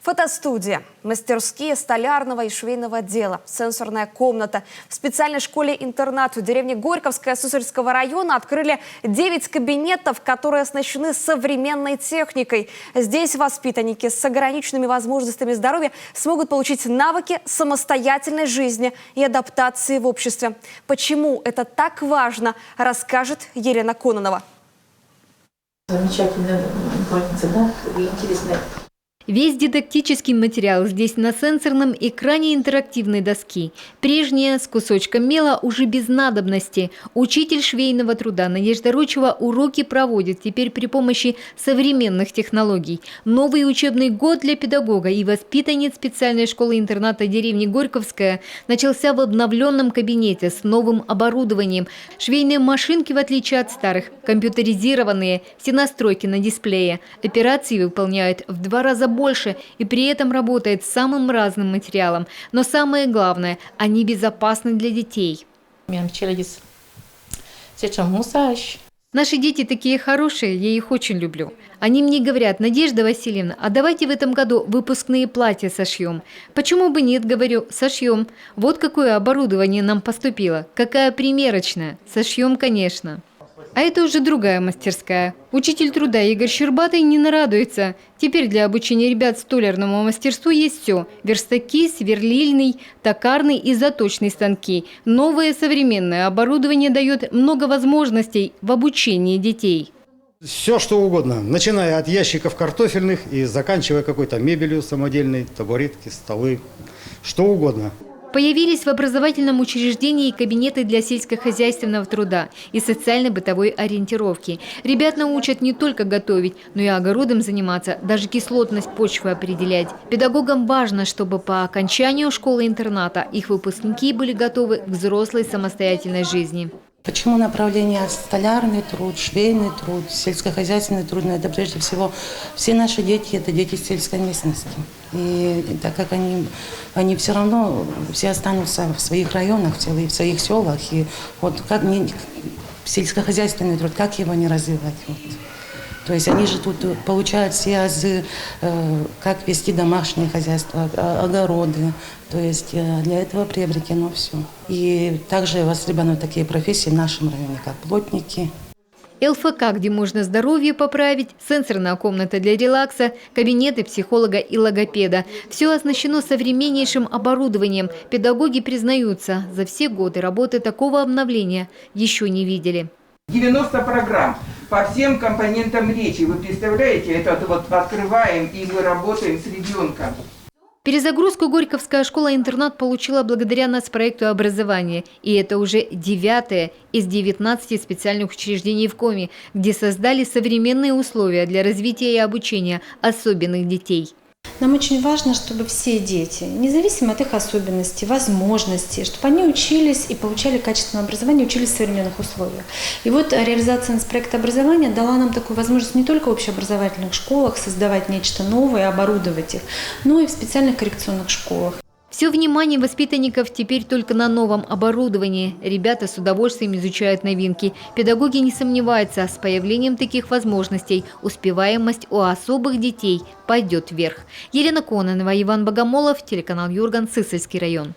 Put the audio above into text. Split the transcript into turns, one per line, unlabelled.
Фотостудия, мастерские столярного и швейного дела, сенсорная комната. В специальной школе-интернат в деревне Горьковская Суздальского района открыли 9 кабинетов, которые оснащены современной техникой. Здесь воспитанники с ограниченными возможностями здоровья смогут получить навыки самостоятельной жизни и адаптации в обществе. Почему это так важно, расскажет Елена Кононова.
Замечательная больница, да? И интересная.
Весь дидактический материал здесь на сенсорном экране интерактивной доски. Прежняя, с кусочком мела, уже без надобности. Учитель швейного труда Надежда Рочева уроки проводит теперь при помощи современных технологий. Новый учебный год для педагога и воспитанниц специальной школы-интерната деревни Горьковская начался в обновленном кабинете с новым оборудованием. Швейные машинки, в отличие от старых, компьютеризированные, все настройки на дисплее. Операции выполняют в 2 раза больше и при этом работает с самым разным материалом. Но самое главное, они безопасны для детей. Наши дети такие хорошие, я их очень люблю. Они мне говорят: Надежда Васильевна, а давайте в этом году выпускные платья сошьем. Почему бы нет, говорю, сошьем. Вот какое оборудование нам поступило, какая примерочная. Сошьем, конечно. А это уже другая мастерская. Учитель труда Игорь Щербатый не нарадуется. Теперь для обучения ребят столярному мастерству есть все. Верстаки, сверлильный, токарный и заточный станки. Новое современное оборудование дает много возможностей в обучении детей.
Все что угодно, начиная от ящиков картофельных и заканчивая какой-то мебелью самодельной, табуретки, столы, что угодно.
Появились в образовательном учреждении кабинеты для сельскохозяйственного труда и социально-бытовой ориентировки. Ребят научат не только готовить, но и огородом заниматься, даже кислотность почвы определять. Педагогам важно, чтобы по окончанию школы-интерната их выпускники были готовы к взрослой самостоятельной жизни.
Почему направление столярный труд, швейный труд, сельскохозяйственный труд? Это прежде всего все наши дети – это дети сельской местности. И так как они все равно все останутся в своих районах, в своих селах. И вот как сельскохозяйственный труд, как его не развивать? Вот. То есть они же тут получают все азы, как вести домашнее хозяйство, огороды. То есть для этого приобретено все. И также востребованы такие профессии в нашем районе, как плотники.
ЛФК, где можно здоровье поправить, сенсорная комната для релакса, кабинеты психолога и логопеда. Все оснащено современнейшим оборудованием. Педагоги признаются, за все годы работы такого обновления еще не видели.
90 программ по всем компонентам речи. Вы представляете, это вот открываем и мы работаем с ребенком.
Перезагрузку Горьковская школа-интернат получила благодаря нацпроекту образования. И это уже 9-е из 19 специальных учреждений в Коми, где создали современные условия для развития и обучения особенных детей.
Нам очень важно, чтобы все дети, независимо от их особенностей, возможностей, чтобы они учились и получали качественное образование, учились в современных условиях. И вот реализация нацпроекта образования дала нам такую возможность не только в общеобразовательных школах создавать нечто новое, оборудовать их, но и в специальных коррекционных школах.
Все внимание воспитанников теперь только на новом оборудовании. Ребята с удовольствием изучают новинки. Педагоги не сомневаются, с появлением таких возможностей успеваемость у особых детей пойдет вверх. Елена Кононова, Иван Богомолов, телеканал Юрган, Сысольский район.